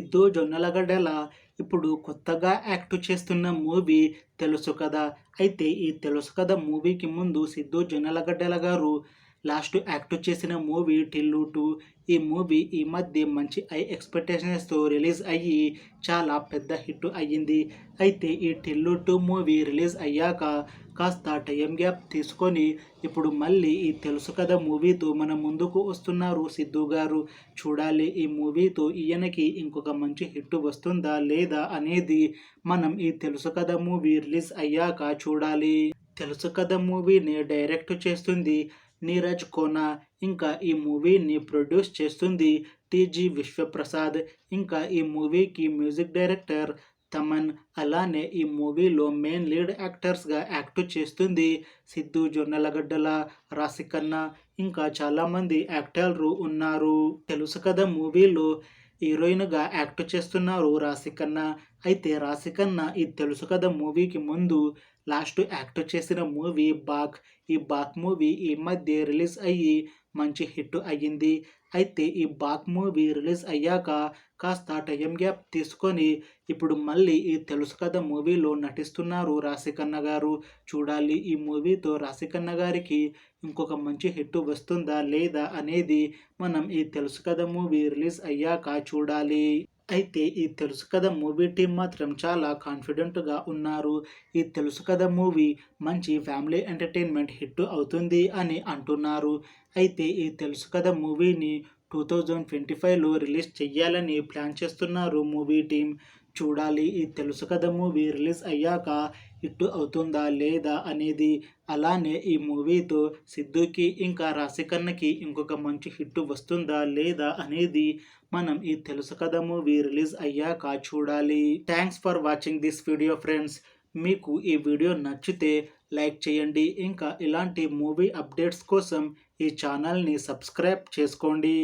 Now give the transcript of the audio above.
సిద్ధు జొన్నలగడ్డల ఇప్పుడు కొత్తగా యాక్ట్ చేస్తున్న మూవీ 'తెలుసు కదా'. అయితే ఈ 'తెలుసు కదా' మూవీకి ముందు సిద్ధు జొన్నలగడ్డల గారు లాస్ట్ యాక్ట్ చేసిన మూవీ 'టిల్లు 2'. ఈ మూవీ ఈ మధ్య మంచి హై ఎక్స్‌పెక్టేషన్స్‌తో రిలీజ్ అయ్యి చాలా పెద్ద హిట్ అయ్యింది. అయితే ఈ 'టిల్లు 2' మూవీ రిలీజ్ అయ్యాక కాస్త టైమ్ గ్యాప్ తీసుకొని ఇప్పుడు మళ్ళీ ఈ 'తెలుసు కదా' మూవీతో మన ముందుకు వస్తున్నారు సిద్ధు గారు. చూడాలి ఈ మూవీతో ఈయనకి ఇంకొక మంచి హిట్ వస్తుందా లేదా అనేది మనం ఈ 'తెలుసు కదా' మూవీ రిలీజ్ అయ్యాక చూడాలి. 'తెలుసు కదా' మూవీని డైరెక్ట్ చేస్తుంది నీరజ్ కోనా. ఇంకా ఈ మూవీని ప్రొడ్యూస్ చేస్తుంది టీజీ విశ్వప్రసాద్. ఇంకా ఈ మూవీకి మ్యూజిక్ డైరెక్టర్ తమన్. అలానే ఈ మూవీలో మెయిన్ లీడ్ యాక్టర్స్గా యాక్ట్ చేస్తుంది సిద్ధు జొన్నలగడ్డల, రాశిఖన్నా, ఇంకా చాలామంది యాక్టర్లు ఉన్నారు. 'తెలుసు కదా' మూవీలో హీరోయిన్గా యాక్ట్ చేస్తున్నారు రాశిఖన్నా. అయితే రాశిఖన్నా ఈ 'తెలుసు కదా' మూవీకి ముందు లాస్ట్ యాక్ట్ చేసిన మూవీ 'బాక్'. ఈ 'బాక్' మూవీ ఈ మధ్య రిలీజ్ అయ్యి మంచి హిట్ అయ్యింది. అయితే ఈ 'బాక్' మూవీ రిలీజ్ అయ్యాక కాస్త టైమ్ గ్యాప్ తీసుకొని ఇప్పుడు మళ్ళీ ఈ 'తెలుసు కదా' మూవీలో నటిస్తున్నారు రాశిఖన్నా గారు. చూడాలి ఈ మూవీతో రాశిఖన్నా గారికి ఇంకొక మంచి హిట్ వస్తుందా లేదా అనేది మనం ఈ 'తెలుసు కదా' మూవీ రిలీజ్ అయ్యాక చూడాలి. అయితే ఈ 'తెలుసు కదా' మూవీ టీం మాత్రం చాలా కాన్ఫిడెంట్‌గా ఉన్నారు. ఈ 'తెలుసు కదా' మూవీ మంచి ఫ్యామిలీ ఎంటర్‌టైన్‌మెంట్ హిట్ అవుతుంది అని అంటున్నారు. అయితే ఈ 'తెలుసు కదా' మూవీని 2025లో రిలీజ్ చెయ్యాలని ప్లాన్ చేస్తున్నారు మూవీ టీం. చూడాలి ఈ 'తెలుసు కదా' మూవీ రిలీజ్ అయ్యాక హిట్ అవుతుందా లేదా అనేది. అలానే ఈ మూవీతో సిద్ధుకి ఇంకా రాశిఖన్నాకి ఇంకొక మంచి హిట్ వస్తుందా లేదా అనేది మనం ఈ 'తెలుసు కదా' మూవీ రిలీజ్ అయ్యాక చూడాలి. Thanks for watching this video friends. మీకు ఈ వీడియో నచ్చితే లైక్ చేయండి. ఇంకా ఇలాంటి మూవీ అప్డేట్స్ కోసం ఈ ఛానల్ని సబ్స్క్రైబ్ చేసుకోండి.